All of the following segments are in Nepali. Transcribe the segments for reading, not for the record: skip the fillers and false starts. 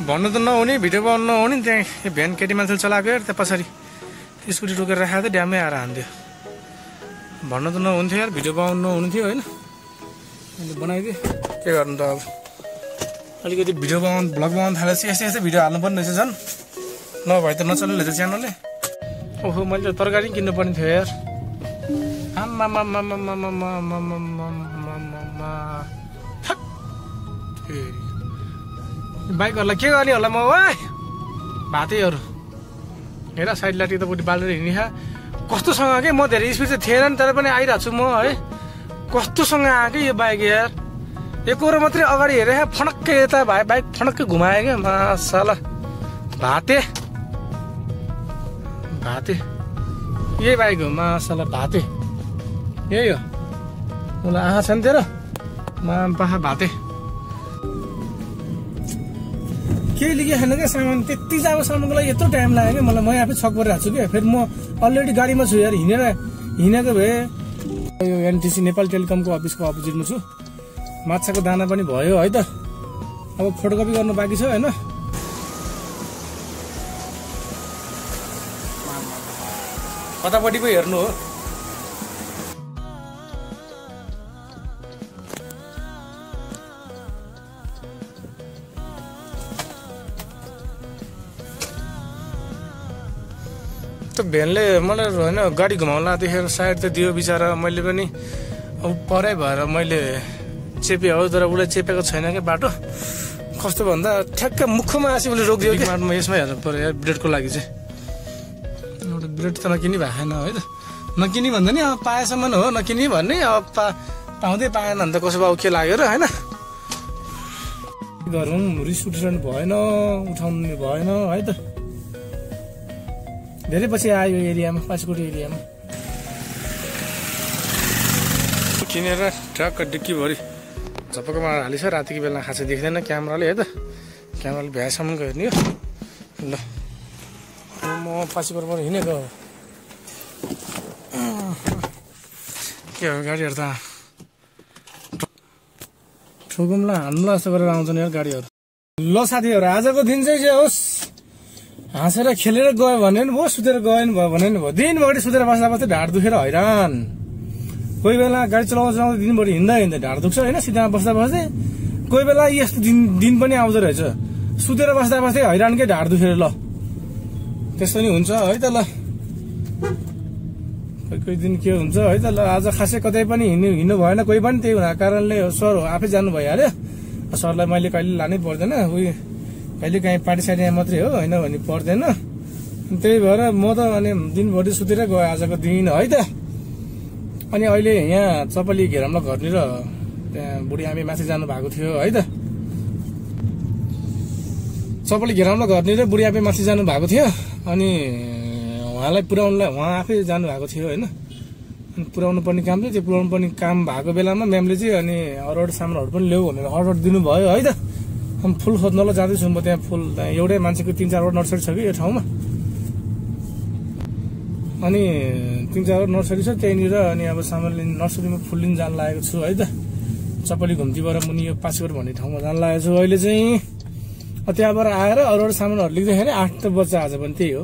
भन्नु त नहुने भिडियो बनाउनु नहुने त्यहाँ भ्यान केटी मान्छेले चलाएको यार त्यहाँ पछाडि स्कुटी रोकेर राखेको थियो ड्यामै आएर हान्थ्यो भन्नु त नहुन्थ्यो यार भिडियो बनाउनु नहुन्थ्यो होइन मैले बनाइदिएँ के गर्नु त अब अलिकति भिडियो बनाउनु भ्लग बनाउनु थालेपछि यस्तै यस्तै भिडियो हाल्नुपर्ने रहेछ झन् नभए त नचल्ने रहेछ च्यानलले ओहो मैले त तरकारी किन्नु पर्ने थियो यार बाइकहरूलाई के गर्ने होला म ओए भातैहरू हेर साइड लाटी त बुढी बालेर हिँडिखा कस्तोसँग के म धेरै स्पिड चाहिँ थिएन नि तर पनि आइरहेको छु म है कस्तोसँग आएको यो बाइक यार एकहोरो मात्रै अगाडि हेरेँ फणक्कै यता बाइक फणक्कै घुमायो क्या मासाला भाते यही बाइक हो मासाला भाते यही हो मलाई आँखा छ नि तेरो पाखा भाते केही लिएको छैन क्या सामान त्यति चाहिँ अब सामानको लागि यत्रो टाइम लाग्यो क्या मलाई म आफै छक परिरहेको छु क्या फेरि म अलरेडी गाडीमा छु यार हिँडेको भए यो एनटिसी नेपाल टेलिकमको अफिसको अपोजिटमा छु माछाको दाना पनि भयो है त अब फोटोकपी गर्नु बाँकी छ होइन कतापट्टि पो हेर्नु हो त्यो भ्यानले मलाई होइन गाडी घुमाउला देखेर साइड त दियो बिचरा मैले पनि अब परै भएर मैले चेपे हो तर उसले चेपेको छैन क्या बाटो कस्तो भन्दा ठ्याक्क मुखमा आसी उसले रोकिदियो कि बाटोमा यसमा हेर्नु पऱ्यो यार ब्रेडको लागि चाहिँ एउटा ब्रेड त नकिनी भएको छैन है त नकिनी भन्दा नि अब पाएसम्म हो नकिनी भन्ने अब पाउँदै पाएन भने त कसो अब के लाग्यो र होइन गरौँ रिस उठिरहनु भएन उठाउनु भएन है त धेरै पछि आयो एरियामा पाँचकोटी एरियामा किनेर ट्रक डिक्कीभरि झपकमा हालिछ रातिको बेला खासै देख्दैन क्यामेराले है त क्यामेराले भ्याएसम्मको हेर्ने हो ल म पाँचकोटबाट हिँडेको के हो गाडीहरू त ठोकुमलाई हान्नुलाई जस्तो गरेर आउँछन् यार गाडीहरू ल साथीहरू आजको दिन चाहिँ होस् हाँसेर खेलेर गयो भने नि भयो सुतेर गयो भयो भने नि भयो दिनभरि सुतेर बस्दा बस्दै ढाड दुखेर हैरान कोही बेला गाडी चलाउँदा दिनभरि हिँड्दा ढाड दुख्छ होइन सिधामा बस्दा बस्दै कोही बेला यस्तो दिन पनि आउँदो रहेछ सुतेर बस्दा बस्दै हैरानकै ढाड दुखेर ल त्यस्तो नि हुन्छ है त ल कोही दिन के हुन्छ है त ल आज खासै कतै पनि हिँड्नु भएन कोही पनि त्यही हुनाको कारणले सर आफै जानु भइहाल्यो सरलाई मैले कहिले लानै पर्दैन उयो कहिले काहीँ पार्टी साटी मात्रै हो होइन भने पर्दैन त्यही भएर म त अनि दिनभरि सुतेर गएँ आजको दिन है त अनि अहिले यहाँ चपली घेरामला घरनिर त्यहाँ बुढी आमी माथि जानु भएको थियो है त चपली घेरामला घरनिर बुढी आमी माथि जानु भएको थियो अनि उहाँलाई पुर्याउनुलाई उहाँ आफै जानु भएको थियो होइन अनि पुर्याउनु पर्ने काम थियो त्यो पुर्याउनु पर्ने काम भएको बेलामा म्यामले चाहिँ अनि अरू सामानहरू पनि ल्याऊ भनेर अर्डर दिनुभयो है त फुल खोज्नलाई जाँदैछु म त्यहाँ फुल एउटै मान्छेको 3-4 वटा नर्सरी छ कि यो ठाउँमा अनि 3-4 वटा नर्सरी छ त्यहीँनिर अनि अब सामान लिन नर्सरीमा फुल लिन जान लागेको छु है त चपली घुम्तीबाट मुनि यो पाँचकोट भन्ने ठाउँमा जान लागेको छु अहिले चाहिँ त्यहाँबाट आएर अरू सामानहरू लिँदाखेरि 8 त बज्छ आज पनि त्यही हो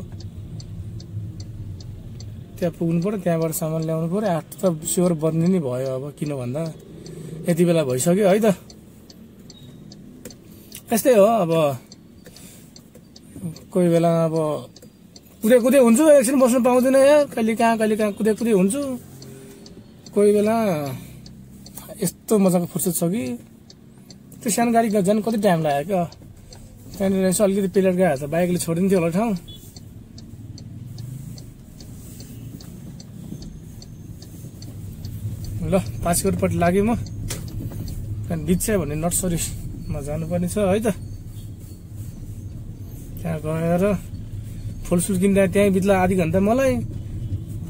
त्यहाँ पुग्नु पर्यो त्यहाँबाट सामान ल्याउनु पर्यो 8 त स्योर बन्ने नै भयो अब किन भन्दा यति बेला भइसक्यो है त यस्तै हो अब कोही बेला अब कुदै हुन्छु एकछिन बस्नु पाउँदैन यार कहिले कहाँ कुदै हुन्छु कोही बेला यस्तो मजाको फुर्सद छ कि त्यो सानो गाडी जानु कति टाइम लाग्यो क्या त्यहाँनिर यसो अलिकति पिलर गयो त बाइकले छोडिन्थ्यो होला ठाउँ ल पाँचकोटपट्टि लागेँ म त्यहाँदेखि बित्छ भन्ने नर्सरीमा जानुपर्ने छ है त त्यहाँ गएर फुलसुल किन्दा त्यहीँ बित्ला आधी घन्टा मलाई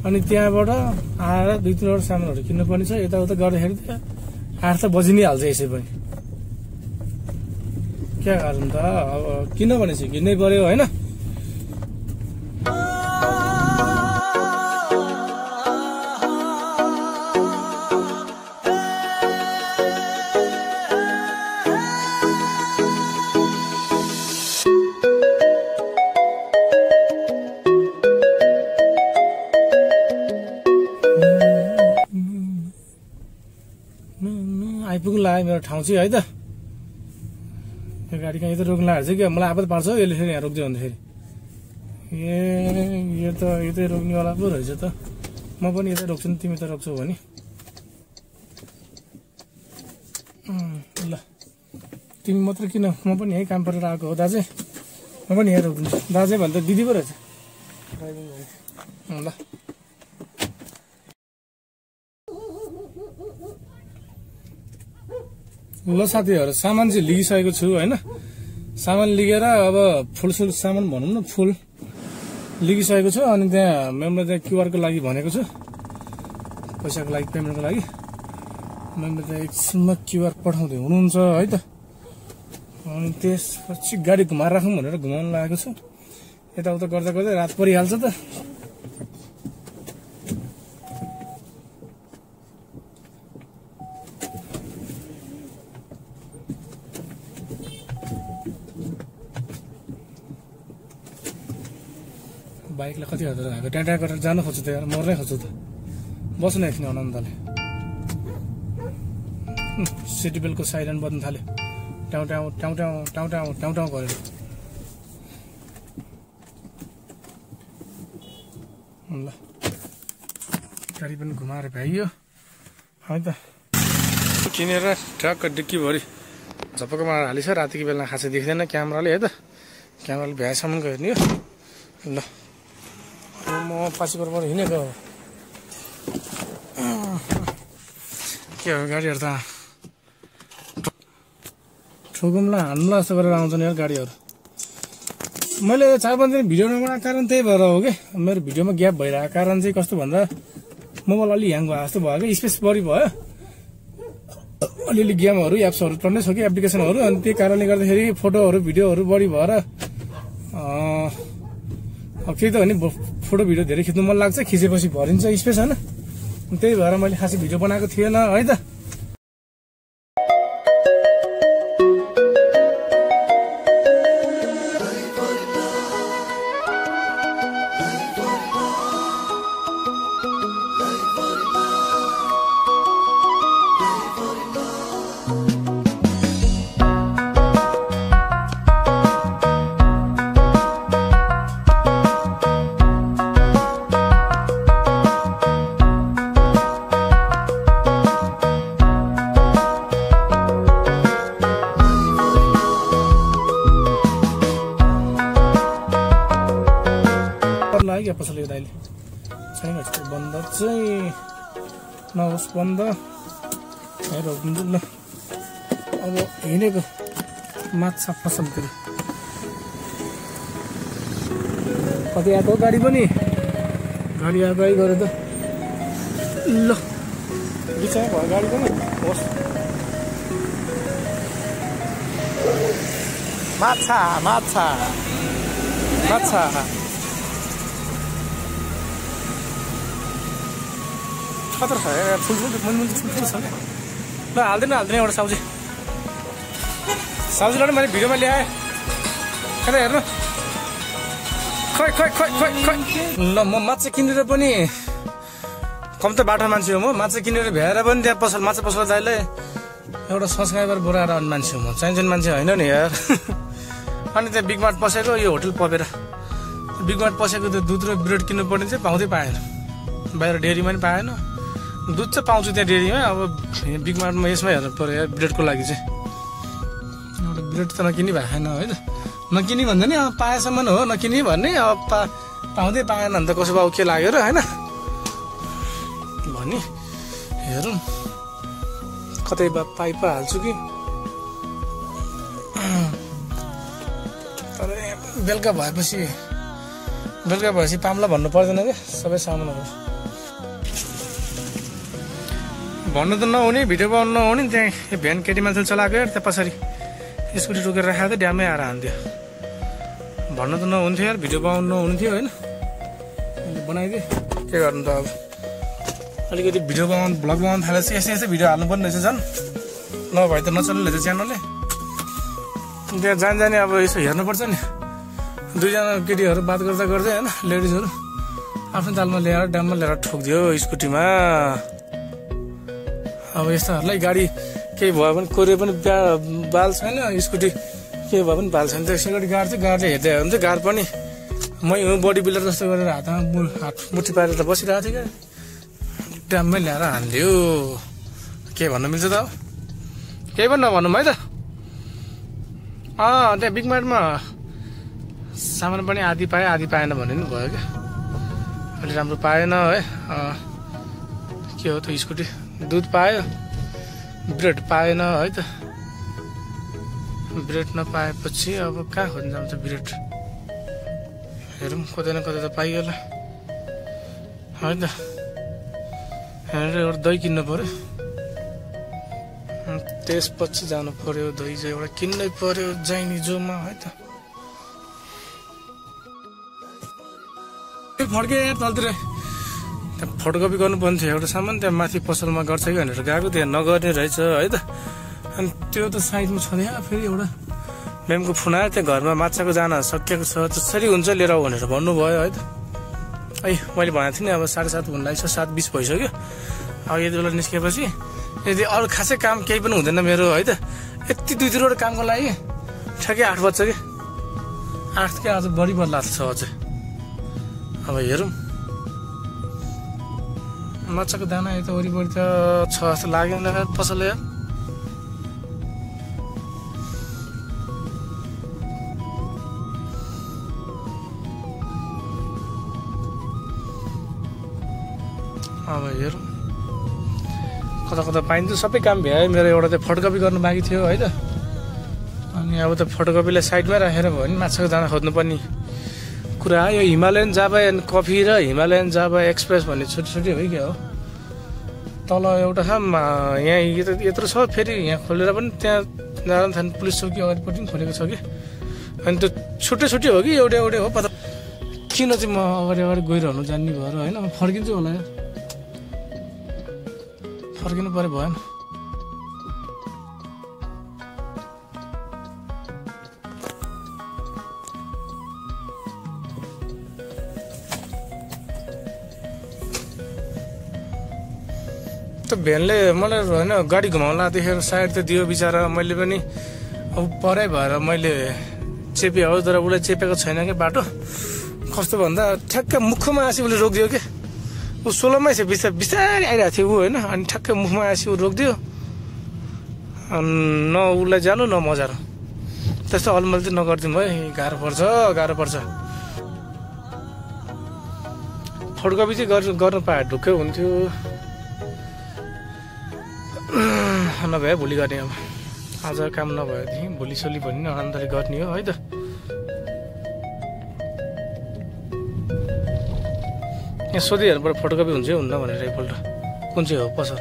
अनि त्यहाँबाट आएर 2-3 वटा सामानहरू किन्नुपर्ने छ यताउता गर्दाखेरि त 8 त बजि नै हाल्छ यसै पनि क्या गर्नु त अब किन भनेपछि किन्नै पर्यो होइन मलाई मेरो ठाउँ चाहिँ है त यो गाडी कहाँ यता रोक्न लाग्छ कि मलाई आपत पार्छ यसले फेरि यहाँ रोक्दियो भने फेरि यो त यतै रोक्नेवाला पो रहेछ त म पनि यतै रोक्छु नि तिमी त रोक्छौ भने ल तिमी मात्र किन म पनि यहीँ काम परेर आएको हो दाजु म पनि यहाँ रोकिदिन्छु दाजु भने त दिदी पो रहेछ ल ल साथीहरू सामान चाहिँ लिगिसकेको छु होइन सामान लिगेर अब फुलसुल सामान भनौँ न फुल लिगिसकेको छु अनि त्यहाँ म्यामले त्यहाँ क्युआरको लागि भनेको छु पैसाको लागि पेमेन्टको लागि म्यामले त्यहाँ एकछिनमा क्युआर पठाउँदै हुनुहुन्छ है त अनि त्यसपछि गाडी घुमाएर राखौँ भनेर घुमाउन लागेको छु यताउता गर्दा गर्दै रात परिहाल्छ त बाइकलाई कति हदर भएको ट्याटा गरेर जानु खोज्छु त यार मर्नै खोज्छु त बस्नु एकछिन अनन्तले सिटी बेलको साइरन बज्न थाल्यो टाउ टाउ टाउ टाउ टाउ टाउ टाउ टाउ गरेर ल गाडी पनि घुमाएर भ्याइयो है त किनेर ट्रक डिक्कीभरि झपक्कमा हालिछ रातिको बेला खासै देख्दैन क्यामेराले है त क्यामेराले भ्याएसम्मको हेर्ने हो ल म पासीबाट हिँडेको के हो गाडीहरू त ठोकुमला हान्ला जस्तो गरेर आउँछन् यार गाडीहरू मैले 4-5 दिन भिडियो नबनाएको कारण त्यही भएर हो कि मेरो भिडियोमा ग्याप भइरहेको कारण चाहिँ कस्तो भन्दा मोबाइल अलि ह्याङ भयो जस्तो भयो कि स्पेस बढी भयो अलिअलि गेमहरू एप्सहरू चल्नै छ कि एप्लिकेसनहरू अनि त्यही कारणले गर्दाखेरि फोटोहरू भिडियोहरू बढी भएर अब त्यही त हो नि फोटो भिडियो धेरै खिच्नु मन लाग्छ खिचेपछि भरिन्छ स्पेस होइन त्यही भएर मैले खासै भिडियो बनाएको थिएन है त लाग्यो पसल यो दाइले छैन बन्द चाहिँ नहोस् बन्द रोकिदिन्छु ल अब हिँडेको माछा पसलतिर कति आएको गाडी पनि गाडी आएको गऱ्यो त ल बिचाइ भयो गाडी पनि होस् माछा माछा माछा खतर छ यार ठुल्ठुलो ठुल्ठुलो छ ल हाल्दैन एउटा साउजीलाई मैले भिडियोमा ल्याएँ कता हेर्नु खै खै खै खै खै ल म माछा किनेर पनि कम त बाटो मान्छे हो म माछा किनेर भ्याएर पनि त्यहाँ माछा पसल दाइले एउटा सब्सक्राइबर बोराएर आउने मान्छे हो म चाहिन्छ मान्छे होइन नि यार अनि त्यहाँ बिग मार्ट पसेको यो होटल पपेर बिग मार्ट पसेको त्यो दुध र ब्रेड किन्नु पर्ने चाहिँ पाउँदै पाएन बाहिर डेरीमा पनि पाएन दुध चाहिँ पाउँछु त्यहाँ डेरीमा अब बिग मार्टमा यसमा हेर्नु पऱ्यो यार ब्रेडको लागि चाहिँ एउटा ब्रेड त नकिनी भएन है त नकिनी भन्दा नि अब पाएसम्म हो नकिनी भन्ने अब पाउँदै पाएन भने त कसो बाउ के लाग्यो र होइन भने हेरौँ कतै पाइ पो हाल्छु कि तर बेलुका भएपछि पाम्ला भन्नु पर्दैन क्या सबै सामानहरू भन्नु त नहुने भिडियो बनाउनु नहुने त्यहाँ भ्यान केटी मान्छेले चलाएको यार त्यहाँ पछाडि स्कुटी रोकेर राखेको थियो ड्यामै आएर हान्थ्यो भन्नु त नहुन्थ्यो यार भिडियो बनाउनु नहुन्थ्यो होइन बनाइदिएँ के गर्नु त अब अलिकति भिडियो बनाउनु भ्लग बनाउनु थालेपछि यस्तै भिडियो हाल्नुपर्ने रहेछ झन् नभए त नचल्ने रहेछ च्यानलले त्यहाँ जाने अब यसो हेर्नुपर्छ नि दुईजना केटीहरू बात गर्दा गर्दै होइन लेडिजहरू आफ्नो तालमा ल्याएर ड्याममा ल्याएर ठोकिदियो स्कुटीमा अब यस्तोहरूलाई गाडी केही भयो भने कोरे पनि बाल छैन, स्कुटी के भयो पनि बाल छैन। सेक्युरिटी गार्ड चाहिँ गार्डले हेर्दै हो भने चाहिँ गार्ड पनि मै बडी बिल्डर जस्तो गरेर हात मुठी पारेर त बसिरहेको थियो क्या, ड्याममै ल्याएर हानिदियो। के भन्न मिल्छ त? केही पनि नभनौँ है त। त्यहाँ बिग मार्टमा सामान पनि आधी पाएँ आधी पाएन भने नि भयो क्या, अलि राम्रो पाएन है। के हो त स्कुटी, दुध पायो ब्रेड पाएन है त। ब्रेड नपाएपछि अब कहाँ खोज्न जान्छ ब्रेड, हेरौँ कतै न कतै त पाइयोला है त। एउटा दही किन्नु पर्यो, त्यसपछि जानु पर्यो। दही चाहिँ एउटा किन्नै पर्यो जाइनी जोमा है त। फड्के तलतिर त्यहाँ फोटोकपी गर्नुपर्ने थियो एउटा सामान, त्यहाँ माथि पसलमा गर्छ कि भनेर गएको, त्यहाँ नगर्ने रहेछ है त। अनि त्यो त साइडमा छँदै फेरि एउटा म्यामको फोन आयो, त्यहाँ घरमा माछाको जान सकिएको छ, त्यसरी हुन्छ लिएर आऊ भनेर भन्नुभयो है त। मैले भनेको थिएँ नि अब 7:30 हुन लाग्छ, 7:20 भइसक्यो। अब यति बेला निस्केपछि यदि अरू खासै काम केही पनि हुँदैन मेरो है त। यति 2-3वटा कामको लागि ठ्याक्कै 8 बज्छ कि 8 के आज बढी बल्ला छ अझै। अब हेरौँ माछाको दाना यता वरिपरि त छ जस्तो लाग्यो पसल यार। अब हेरौँ कता कता पाइन्छ, सबै काम भ्यायो मेरो। एउटा त फोटोकपी गर्नु बाँकी थियो है त। अनि अब त फोटोकपीलाई साइडमै राखेर भयो भने माछाको दाना खोज्नुपर्ने कुरा आयो। हिमालयन जाभा एन्ड कफी र हिमालयन जाभा एक्सप्रेस भन्ने छुट्टी छुट्टी हो क्या हो। तल एउटा छ यहाँ यत्रो छ, फेरि यहाँ खोलेर पनि त्यहाँ नारायण पुलिस चौकी अगाडिपट्टि पनि खोलेको छ कि। अनि त्यो छुट्टै छुट्टै हो कि एउटै एउटै हो पत्ता। किन चाहिँ म अगाडि अगाडि गइरहनु जान्ने भएर होइन, फर्किन्छु होला यार, फर्किनु पऱ्यो भएन। भ्यानले मलाई होइन गाडी घुमाउला देखेर साइड त दियो बिचरा। मैले पनि अब परै भएर मैले चेपेँ हो, तर उसलाई चेपेको छैन क्या बाटो। कस्तो भन्दा ठ्याक्क मुखमा आसी उसले रोकिदियो क्या। ऊ 16मै छ, बिस्तारै आइरहेको थियो ऊ होइन। अनि ठ्याक्कै मुखमा आसी ऊ रोकिदियो, न उसलाई जानु न म जानु। त्यस्तो अलमल चाहिँ नगरिदिउँ है, गाह्रो पर्छ। फोटोकपी चाहिँ गर्नु पाए ढुक्कै हुन्थ्यो, नभए भोलि गर्ने। अब आज काम नभएदेखि भोलि सोलि पनि आनन्दले गर्ने हो है त। यहाँ सोधिहेर्नुबाट फोटोकपी हुन्छ हुन्न भनेर एकपल्ट कुन चाहिँ हो पसल।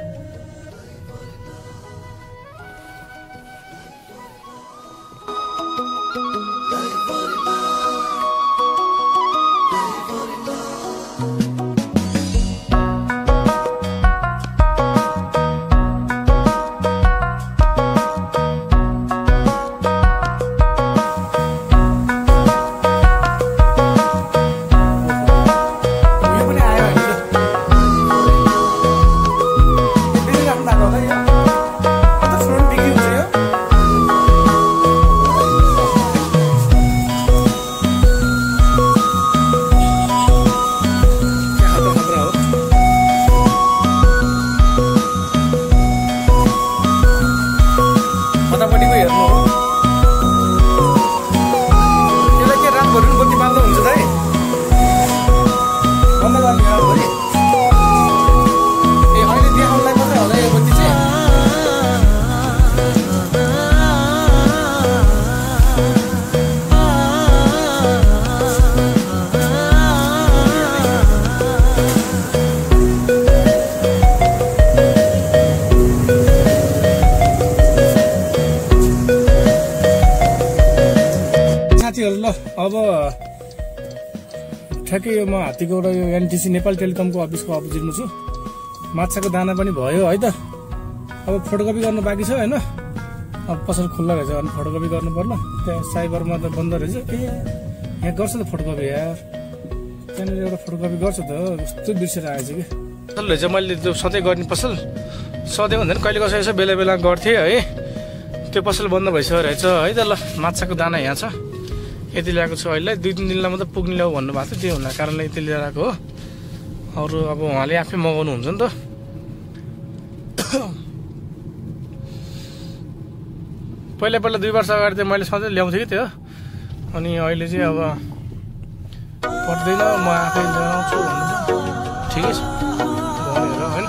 ल अब ठ्याक्कै यो म हात्तीकोबाट यो एनटिसी नेपाल टेलिकमको अफिसको अपोजिटमा छु। माछाको दाना पनि भयो है त। अब फोटोकपी गर्नु बाँकी छ होइन। अब पसल खुल्ला रहेछ अनि फोटोकपी गर्नु पर्ला। त्यहाँ साइबरमा त बन्द रहेछ। यहाँ गर्छ त फोटोकपी यार, त्यहाँनिर एउटा फोटोकपी गर्छ त। कस्तो बिर्सेर आएछ कि पसल रहेछ। मैले त्यो सधैँ गर्ने पसल सधैँ भन्दा नि कहिले कसै यसो बेला बेला गर्थेँ है। त्यो पसल बन्द भइसक्यो रहेछ है त। ल माछाको दाना यहाँ छ, यति ल्याएको छु अहिले। 2-3 दिनलाई मात्रै पुग्ने ल्याऊ भन्नुभएको थियो, त्यो हुनाको कारणले यति लिएर आएको हो। अरू अब उहाँले आफै मगाउनु हुन्छ नि त। पहिला 2 वर्ष अगाडि त मैले सधैँ ल्याउँथेँ कि त्यो, अनि अहिले चाहिँ अब पर्दैन, म आफै ल्याउँछु भन्नु ठिकै छ भनेर होइन।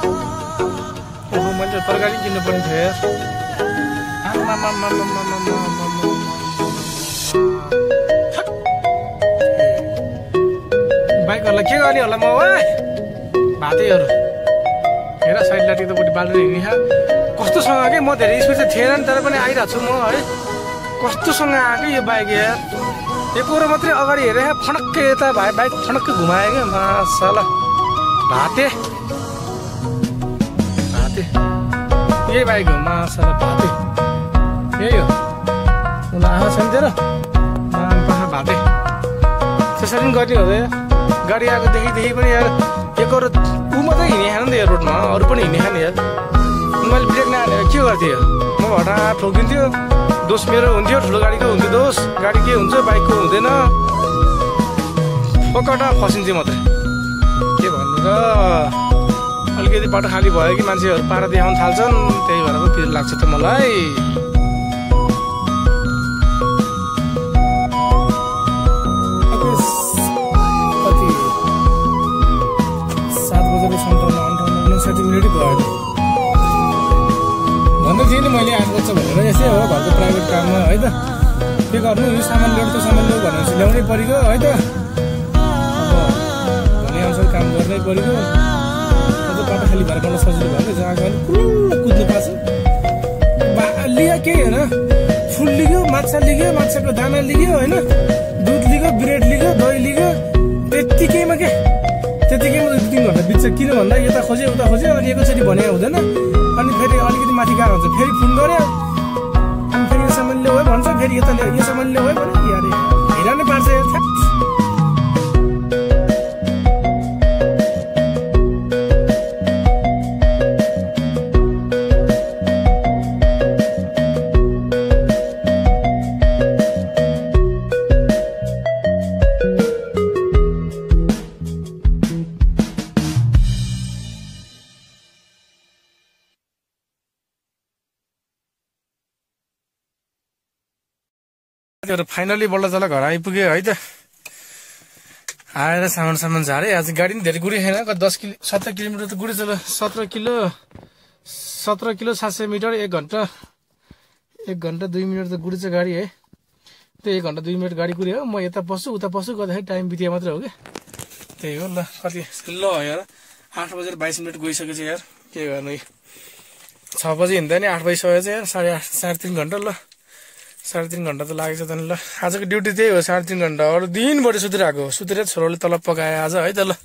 ओहो मैले तरकारी किन्नुपर्ने थियो यार। बाइकहरूलाई के गर्ने होला म भातेहरू हेर साइड लाटी त बुढी बाल्दै हिँड्ने कस्तोसँग के। म धेरै स्पिड चाहिँ थिएन नि, तर पनि आइरहेको छु म है। कस्तोसँग आएको यो बाइक यार, एकोरो मात्रै अगाडि हेरेँ फणक्कै यता बाइक फणक्कै घुमायो क्या मासाला। भाते भाते यही बाइक हो मासाला, भाते यही हो। उनीहरू आएको छ नि तेरो भाते त्यसरी पनि गर्ने हो त यार। गाडी आएको देखि पनि यार एकोरो ऊ मात्रै हिँडे खानु नि त यार रोडमा, अरू पनि हिँडे खाने यार। मैले ब्रेक नहालेर के गर्थेँ, म हटा ठोकिन्थ्यो। दोष मेरो हुन्थ्यो, ठुलो गाडीको हुन्थ्यो दोष। गाडी के हुन्छ बाइकको हुँदैन, पकटा फसिन्थ्यो मात्रै। के भन्नु र, अलिकति बाटो खाली भयो कि मान्छेहरू पारा देखाउन थाल्छन्, त्यही भएर पो पिर लाग्छ त मलाई। कति 7:57 मिनटै भयो भन्दै थिएँ नि मैले। आएको छ भनेर यसै हो घरको प्राइभेट काममा है त। के गर्नु, यो सामान ल्याउनु त्यो सामान ल्याउ भनेपछि ल्याउनै पऱ्यो है त। अब भनेअनुसार काम गर्नै पऱ्यो। अझ बाटो खाली भएर गर्न सजिलो भयो, जहाँ गयो कुद्नु पर्छ। लियो केही होइन, फुल लिग्यो, माछा लिग्यो, माछाको दाना लिग्यो होइन, दुध लिग्यो, ब्रेड लिग्यो, दही लिग्यो, त्यत्तिकैमा के त्यत्तिकैमा 2-3 घन्टा बित्छ। किन भन्दा यता खोज्यो उता खोज्यो, अनि एकैचोटि भने हुँदैन। अनि फेरि अलिकति माथि गएको हुन्छ, फेरि फोन गऱ्यो, अनि फेरि यो सामान ल्याऊ है भन्छ, फेरि यता ल्याऊ यो सामान ल्याऊ है भने यार हैरानै पार्छ यार। फाइनली बल्ल तल घर आइपुग्यो है त। आएर सामान झारे। आज गाडी पनि धेरै गुडी छैन, 17 किलोमिटर त गुडी चल। 17 किलो 700 मिटर, 1 घन्टा 2 मिनट त गुडी छ गाडी है। त्यो 1 घन्टा 2 मिनट गाडी कुर्यो। म यता पस्छु उता पस्छु गर्दाखेरि टाइम बित्यो मात्रै हो क्या। त्यही हो। ल कति ल यार 8:22 गइसकेछ यार। के गर्नु, 6 बजी हिँड्दा नि 8 बजिसकेछ यार। 3.5 घन्टा। ल 3.5 घन्टा त लागेछ त नि। ल आजको ड्युटी त्यही हो, 3.5 घन्टा। अरू दिनभरि सुतिरहेको, सुतेर छोरोले तलब पकाए आज है त।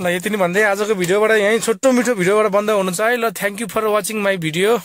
ल यति नै भन्दै आजको भिडियोबाट यहीँ छोटो मिठो भिडियोबाट बन्द हुनु छ है। ल thank you for watching my video.